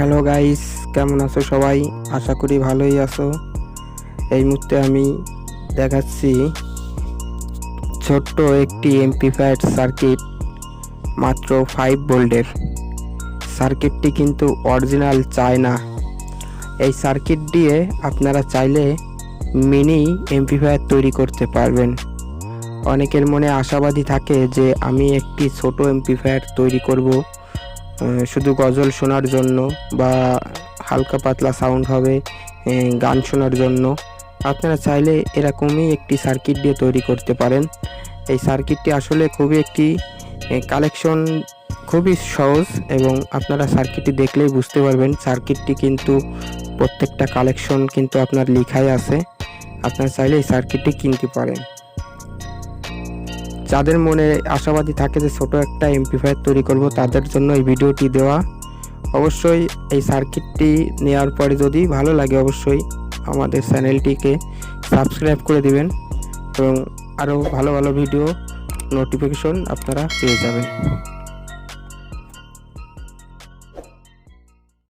Hello guys, কেমন আছো সবাই? আশা করি ভালোই আছো। এই মুহূর্তে আমি দেখাচ্ছি ছোট্ট একটি এমপ্লিফায়ার সার্কিট, মাত্র 5 ভোল্টের। সার্কিটটি কিন্তু অরিজিনাল চায় না। এই সার্কিট দিয়ে আপনারা চাইলে মিনি এমপ্লিফায়ার তৈরি করতে পারবেন। অনেকের মনে আশাবাদী থাকে যে আমি একটি ছোট এমপ্লিফায়ার তৈরি করব, শুধু গজল শোনার জন্য বা হালকা পাতলা সাউন্ড হবে গান শোনার জন্য। আপনারা চাইলে এরকমই একটি সার্কিট দিয়ে তৈরি করতে পারেন। এই সার্কিটটি আসলে খুবই একটি কালেকশন খুবই সহজ, এবং আপনারা সার্কিটটি দেখলেই বুঝতে পারবেন। সার্কিটটি কিন্তু প্রত্যেকটা কালেকশন কিন্তু আপনার লেখাই আছে। আপনারা চাইলে এই সার্কিটটি কিনতে পারেন। যাদের মনে আশাবাদী থাকে যে ছোট একটা এমপ্লিফায়ার তৈরি করব, তাদের জন্য এই ভিডিওটি দেওয়া। অবশ্যই এই সার্কিটটি নেওয়ার পরে যদি ভালো লাগে, অবশ্যই আমাদের চ্যানেলটিকে সাবস্ক্রাইব করে দিবেন, এবং আরও ভালো ভালো ভিডিও নোটিফিকেশন আপনারা পেয়ে যাবেন।